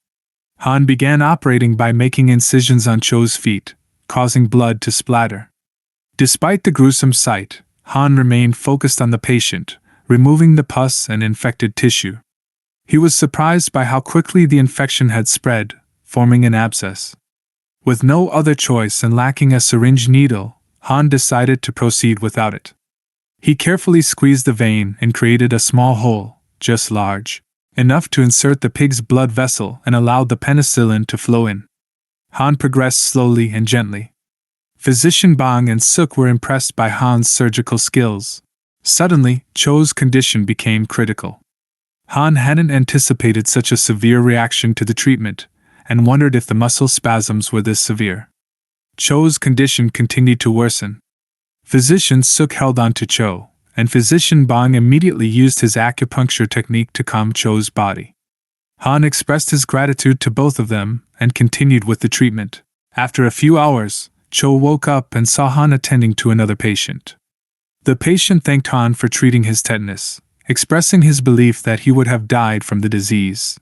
Han began operating by making incisions on Cho's feet, causing blood to splatter. Despite the gruesome sight, Han remained focused on the patient, removing the pus and infected tissue. He was surprised by how quickly the infection had spread, forming an abscess. With no other choice and lacking a syringe needle, Han decided to proceed without it. He carefully squeezed the vein and created a small hole, just large enough to insert the pig's blood vessel and allowed the penicillin to flow in. Han progressed slowly and gently. Physician Bang and Suk were impressed by Han's surgical skills. Suddenly, Cho's condition became critical. Han hadn't anticipated such a severe reaction to the treatment, and wondered if the muscle spasms were this severe. Cho's condition continued to worsen. Physician Suk held on to Cho, and Physician Bang immediately used his acupuncture technique to calm Cho's body. Han expressed his gratitude to both of them and continued with the treatment. After a few hours, Cho woke up and saw Han attending to another patient. The patient thanked Han for treating his tetanus, expressing his belief that he would have died from the disease.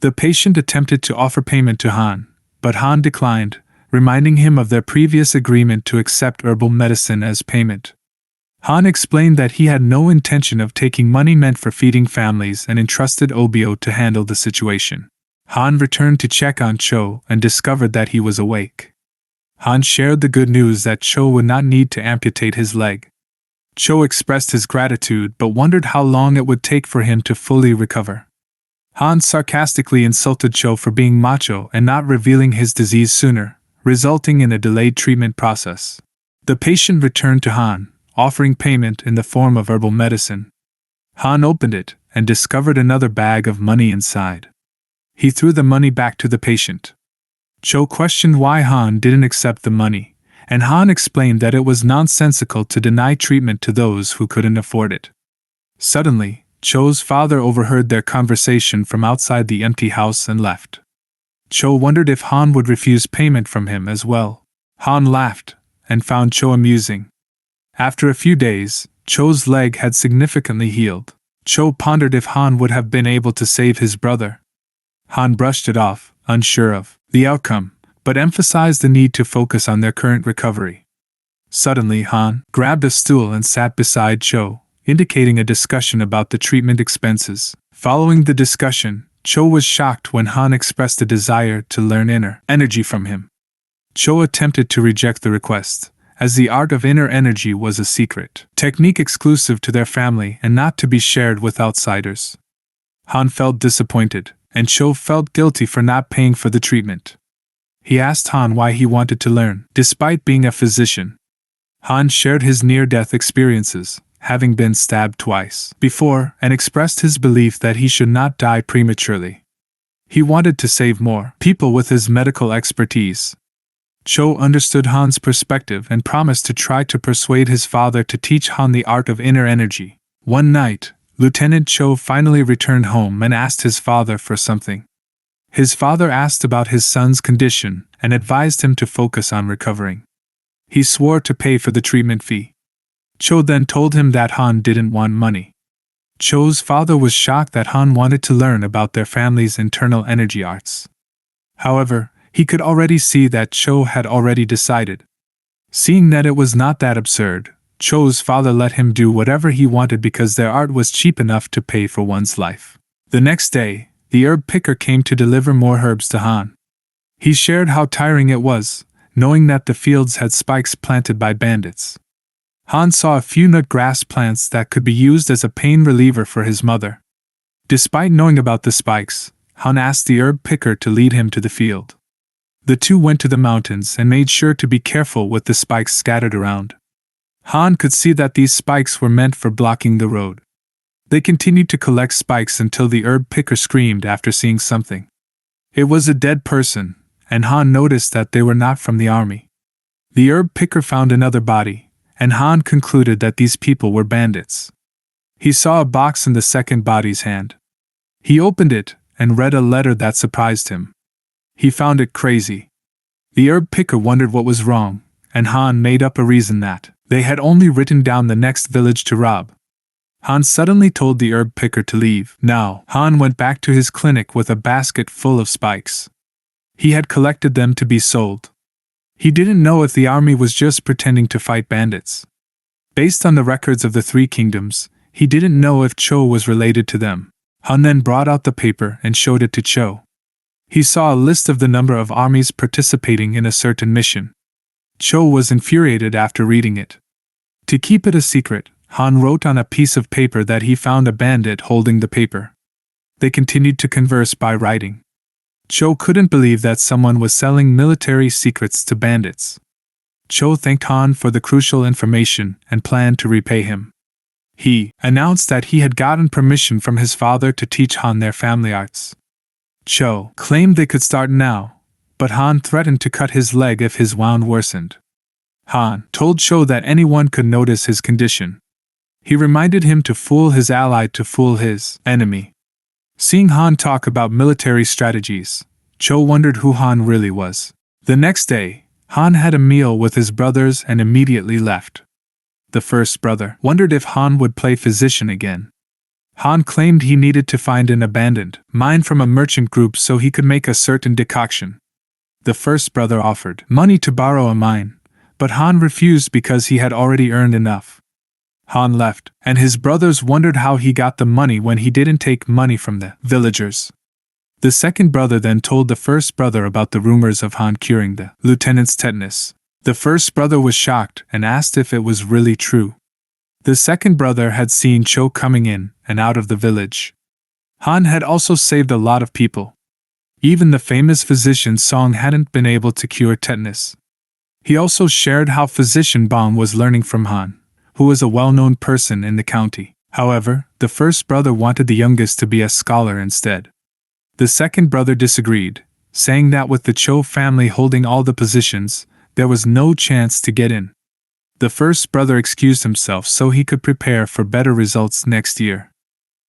The patient attempted to offer payment to Han, but Han declined, reminding him of their previous agreement to accept herbal medicine as payment. Han explained that he had no intention of taking money meant for feeding families and entrusted Obio to handle the situation. Han returned to check on Cho and discovered that he was awake. Han shared the good news that Cho would not need to amputate his leg. Cho expressed his gratitude but wondered how long it would take for him to fully recover. Han sarcastically insulted Cho for being macho and not revealing his disease sooner, resulting in a delayed treatment process. The patient returned to Han, offering payment in the form of herbal medicine. Han opened it and discovered another bag of money inside. He threw the money back to the patient. Cho questioned why Han didn't accept the money, and Han explained that it was nonsensical to deny treatment to those who couldn't afford it. Suddenly, Cho's father overheard their conversation from outside the empty house and left. Cho wondered if Han would refuse payment from him as well. Han laughed and found Cho amusing. After a few days, Cho's leg had significantly healed. Cho pondered if Han would have been able to save his brother. Han brushed it off, unsure of the outcome, but emphasized the need to focus on their current recovery. Suddenly, Han grabbed a stool and sat beside Cho, indicating a discussion about the treatment expenses. Following the discussion, Cho was shocked when Han expressed a desire to learn inner energy from him. Cho attempted to reject the request, as the art of inner energy was a secret technique exclusive to their family and not to be shared with outsiders. Han felt disappointed, and Cho felt guilty for not paying for the treatment. He asked Han why he wanted to learn, despite being a physician. Han shared his near-death experiences, having been stabbed twice before, and expressed his belief that he should not die prematurely. He wanted to save more people with his medical expertise. Cho understood Han's perspective and promised to try to persuade his father to teach Han the art of inner energy. One night, Lieutenant Cho finally returned home and asked his father for something. His father asked about his son's condition and advised him to focus on recovering. He swore to pay for the treatment fee. Cho then told him that Han didn't want money. Cho's father was shocked that Han wanted to learn about their family's internal energy arts. However, he could already see that Cho had already decided. Seeing that it was not that absurd, Cho's father let him do whatever he wanted because their art was cheap enough to pay for one's life. The next day, the herb picker came to deliver more herbs to Han. He shared how tiring it was, knowing that the fields had spikes planted by bandits. Han saw a few nut grass plants that could be used as a pain reliever for his mother. Despite knowing about the spikes, Han asked the herb picker to lead him to the field. The two went to the mountains and made sure to be careful with the spikes scattered around. Han could see that these spikes were meant for blocking the road. They continued to collect spikes until the herb picker screamed after seeing something. It was a dead person, and Han noticed that they were not from the army. The herb picker found another body, and Han concluded that these people were bandits. He saw a box in the second body's hand. He opened it and read a letter that surprised him. He found it crazy. The herb picker wondered what was wrong, and Han made up a reason that they had only written down the next village to rob. Han suddenly told the herb picker to leave. Now, Han went back to his clinic with a basket full of spikes. He had collected them to be sold. He didn't know if the army was just pretending to fight bandits. Based on the records of the three kingdoms, he didn't know if Cho was related to them. Han then brought out the paper and showed it to Cho. He saw a list of the number of armies participating in a certain mission. Cho was infuriated after reading it. To keep it a secret, Han wrote on a piece of paper that he found a bandit holding the paper. They continued to converse by writing. Cho couldn't believe that someone was selling military secrets to bandits. Cho thanked Han for the crucial information and planned to repay him. He announced that he had gotten permission from his father to teach Han their family arts. Cho claimed they could start now, but Han threatened to cut his leg if his wound worsened. Han told Cho that anyone could notice his condition. He reminded him to fool his ally to fool his enemy. Seeing Han talk about military strategies, Cho wondered who Han really was. The next day, Han had a meal with his brothers and immediately left. The first brother wondered if Han would play physician again. Han claimed he needed to find an abandoned mine from a merchant group so he could make a certain decoction. The first brother offered money to borrow a mine, but Han refused because he had already earned enough. Han left, and his brothers wondered how he got the money when he didn't take money from the villagers. The second brother then told the first brother about the rumors of Han curing the lieutenant's tetanus. The first brother was shocked and asked if it was really true. The second brother had seen Cho coming in and out of the village. Han had also saved a lot of people. Even the famous physician Song hadn't been able to cure tetanus. He also shared how physician Bong was learning from Han, who was a well-known person in the county. However, the first brother wanted the youngest to be a scholar instead. The second brother disagreed, saying that with the Cho family holding all the positions, there was no chance to get in. The first brother excused himself so he could prepare for better results next year.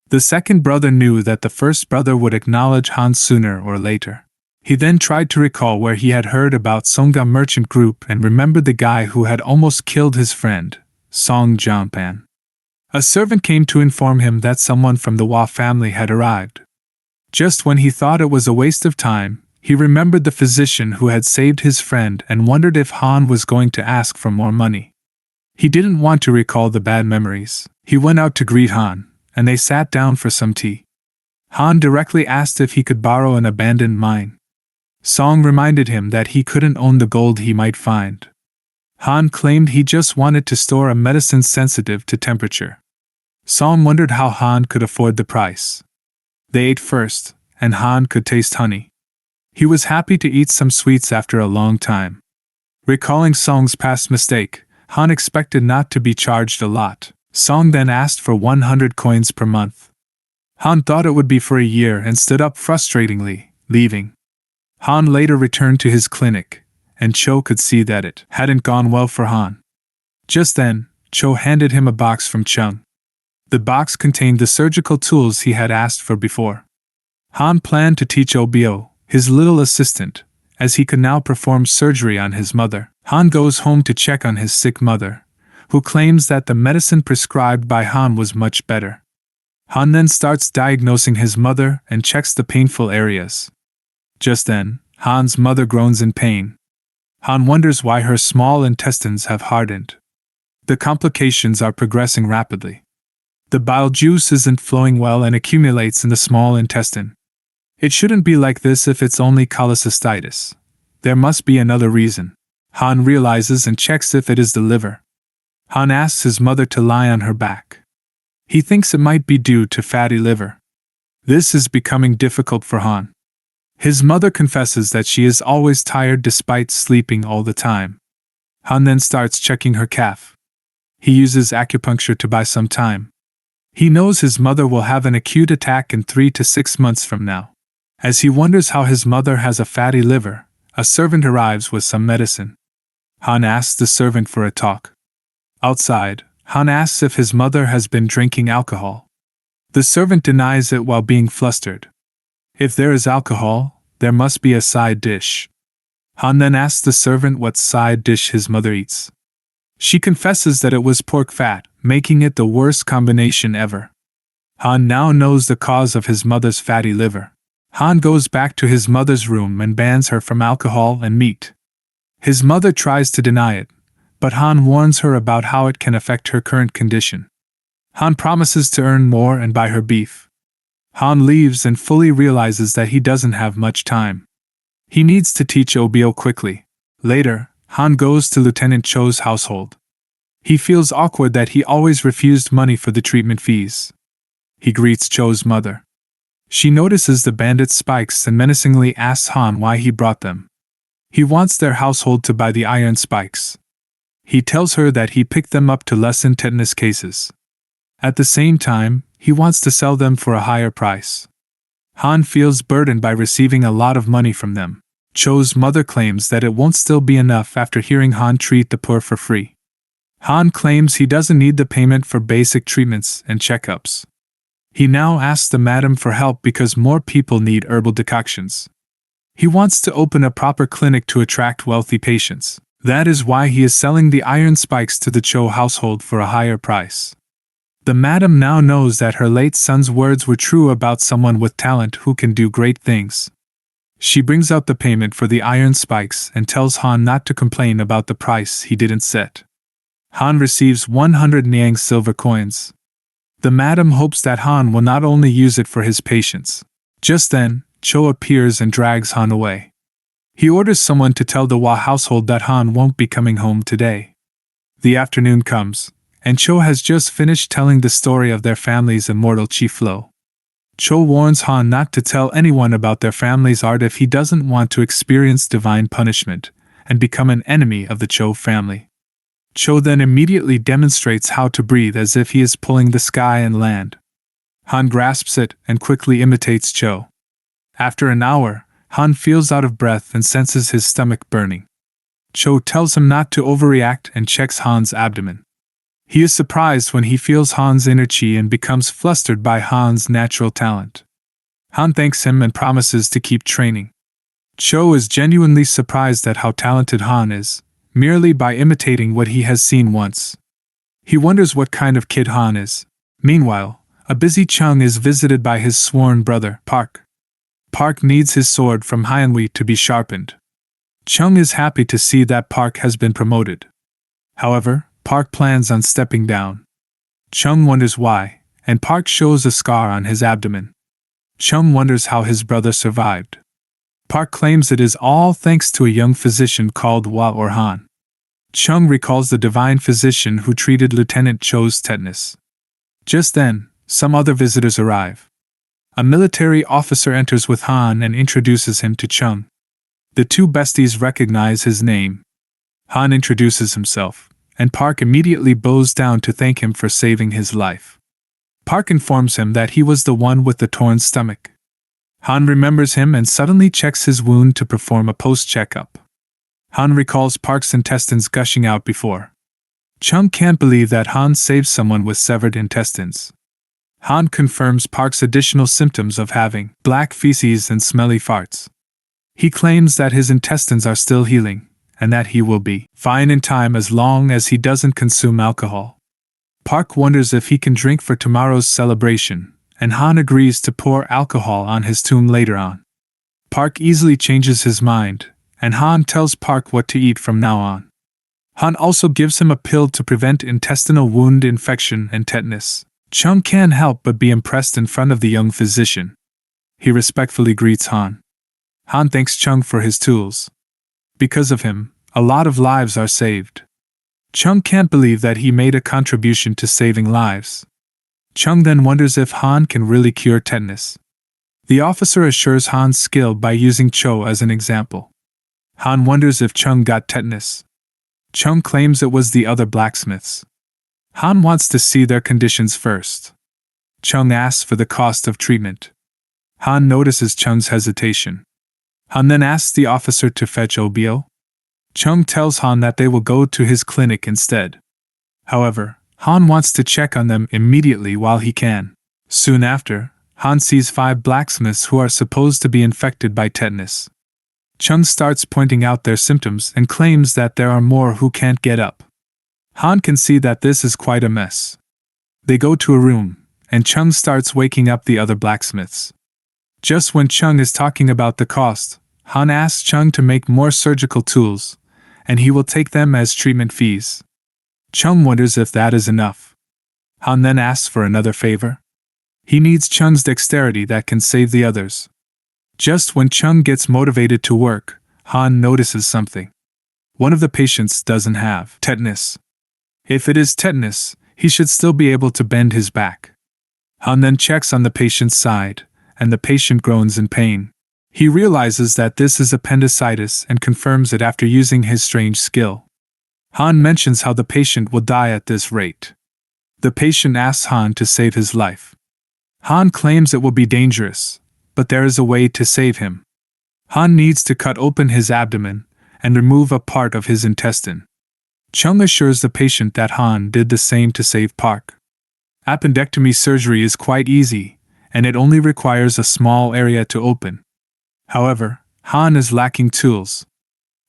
The second brother knew that the first brother would acknowledge Han sooner or later. He then tried to recall where he had heard about Songa merchant group and remembered the guy who had almost killed his friend, Song Jianpan. A servant came to inform him that someone from the Hua family had arrived. Just when he thought it was a waste of time, he remembered the physician who had saved his friend and wondered if Han was going to ask for more money. He didn't want to recall the bad memories. He went out to greet Han, and they sat down for some tea. Han directly asked if he could borrow an abandoned mine. Song reminded him that he couldn't own the gold he might find. Han claimed he just wanted to store a medicine sensitive to temperature. Song wondered how Han could afford the price. They ate first, and Han could taste honey. He was happy to eat some sweets after a long time. Recalling Song's past mistake, Han expected not to be charged a lot. Song then asked for 100 coins per month. Han thought it would be for a year and stood up frustratingly, leaving. Han later returned to his clinic, and Cho could see that it hadn't gone well for Han. Just then, Cho handed him a box from Chung. The box contained the surgical tools he had asked for before. Han planned to teach Obio, his little assistant, as he could now perform surgery on his mother. Han goes home to check on his sick mother, who claims that the medicine prescribed by Han was much better. Han then starts diagnosing his mother and checks the painful areas. Just then, Han's mother groans in pain. Han wonders why her small intestines have hardened. The complications are progressing rapidly. The bile juice isn't flowing well and accumulates in the small intestine. It shouldn't be like this if it's only cholecystitis. There must be another reason. Han realizes and checks if it is the liver. Han asks his mother to lie on her back. He thinks it might be due to fatty liver. This is becoming difficult for Han. His mother confesses that she is always tired despite sleeping all the time. Han then starts checking her calf. He uses acupuncture to buy some time. He knows his mother will have an acute attack in 3 to 6 months from now. As he wonders how his mother has a fatty liver, a servant arrives with some medicine. Han asks the servant for a talk. Outside, Han asks if his mother has been drinking alcohol. The servant denies it while being flustered. If there is alcohol, there must be a side dish. Han then asks the servant what side dish his mother eats. She confesses that it was pork fat, making it the worst combination ever. Han now knows the cause of his mother's fatty liver. Han goes back to his mother's room and bans her from alcohol and meat. His mother tries to deny it, but Han warns her about how it can affect her current condition. Han promises to earn more and buy her beef. Han leaves and fully realizes that he doesn't have much time. He needs to teach Obio quickly. Later, Han goes to Lieutenant Cho's household. He feels awkward that he always refused money for the treatment fees. He greets Cho's mother. She notices the bandit spikes and menacingly asks Han why he brought them. He wants their household to buy the iron spikes. He tells her that he picked them up to lessen tetanus cases. At the same time, he wants to sell them for a higher price. Han feels burdened by receiving a lot of money from them. Cho's mother claims that it won't still be enough after hearing Han treat the poor for free. Han claims he doesn't need the payment for basic treatments and checkups. He now asks the madam for help because more people need herbal decoctions. He wants to open a proper clinic to attract wealthy patients. That is why he is selling the iron spikes to the Cho household for a higher price. The madam now knows that her late son's words were true about someone with talent who can do great things. She brings out the payment for the iron spikes and tells Han not to complain about the price he didn't set. Han receives 100 Niang silver coins. The madam hopes that Han will not only use it for his patients. Just then, Cho appears and drags Han away. He orders someone to tell the Hua household that Han won't be coming home today. The afternoon comes, and Cho has just finished telling the story of their family's immortal Chief Lo. Cho warns Han not to tell anyone about their family's art if he doesn't want to experience divine punishment and become an enemy of the Cho family. Cho then immediately demonstrates how to breathe as if he is pulling the sky and land. Han grasps it and quickly imitates Cho. After an hour, Han feels out of breath and senses his stomach burning. Cho tells him not to overreact and checks Han's abdomen. He is surprised when he feels Han's inner chi and becomes flustered by Han's natural talent. Han thanks him and promises to keep training. Cho is genuinely surprised at how talented Han is, merely by imitating what he has seen once. He wonders what kind of kid Han is. Meanwhile, a busy Chung is visited by his sworn brother, Park. Park needs his sword from Hyanwi to be sharpened. Chung is happy to see that Park has been promoted. However, Park plans on stepping down. Chung wonders why, and Park shows a scar on his abdomen. Chung wonders how his brother survived. Park claims it is all thanks to a young physician called Hua or Han. Chung recalls the divine physician who treated Lieutenant Cho's tetanus. Just then, some other visitors arrive. A military officer enters with Han and introduces him to Chung. The two besties recognize his name. Han introduces himself, and Park immediately bows down to thank him for saving his life. Park informs him that he was the one with the torn stomach. Han remembers him and suddenly checks his wound to perform a post-checkup. Han recalls Park's intestines gushing out before. Chung can't believe that Han saved someone with severed intestines. Han confirms Park's additional symptoms of having black feces and smelly farts. He claims that his intestines are still healing, and that he will be fine in time as long as he doesn't consume alcohol. Park wonders if he can drink for tomorrow's celebration, and Han agrees to pour alcohol on his tomb later on. Park easily changes his mind, and Han tells Park what to eat from now on. Han also gives him a pill to prevent intestinal wound infection and tetanus. Chung can't help but be impressed in front of the young physician. He respectfully greets Han. Han thanks Chung for his tools. Because of him, a lot of lives are saved. Chung can't believe that he made a contribution to saving lives. Chung then wonders if Han can really cure tetanus. The officer assures Han's skill by using Cho as an example. Han wonders if Chung got tetanus. Chung claims it was the other blacksmiths. Han wants to see their conditions first. Chung asks for the cost of treatment. Han notices Chung's hesitation. Han then asks the officer to fetch Obio. Chung tells Han that they will go to his clinic instead. However, Han wants to check on them immediately while he can. Soon after, Han sees 5 blacksmiths who are supposed to be infected by tetanus. Chung starts pointing out their symptoms and claims that there are more who can't get up. Han can see that this is quite a mess. They go to a room, and Chung starts waking up the other blacksmiths. Just when Chung is talking about the cost, Han asks Chung to make more surgical tools, and he will take them as treatment fees. Chung wonders if that is enough. Han then asks for another favor. He needs Chung's dexterity that can save the others. Just when Chung gets motivated to work, Han notices something. One of the patients doesn't have tetanus. If it is tetanus, he should still be able to bend his back. Han then checks on the patient's side, and the patient groans in pain. He realizes that this is appendicitis and confirms it after using his strange skill. Han mentions how the patient will die at this rate. The patient asks Han to save his life. Han claims it will be dangerous, but there is a way to save him. Han needs to cut open his abdomen and remove a part of his intestine. Chung assures the patient that Han did the same to save Park. Appendectomy surgery is quite easy, and it only requires a small area to open. However, Han is lacking tools.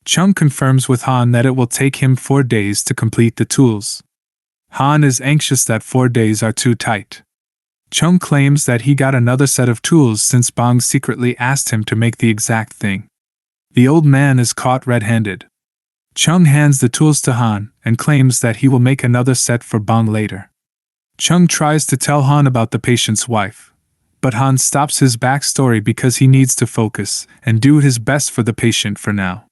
Chung confirms with Han that it will take him 4 days to complete the tools. Han is anxious that 4 days are too tight. Chung claims that he got another set of tools since Bong secretly asked him to make the exact thing. The old man is caught red-handed. Chung hands the tools to Han and claims that he will make another set for Bong later. Chung tries to tell Han about the patient's wife, but Han stops his backstory because he needs to focus and do his best for the patient for now.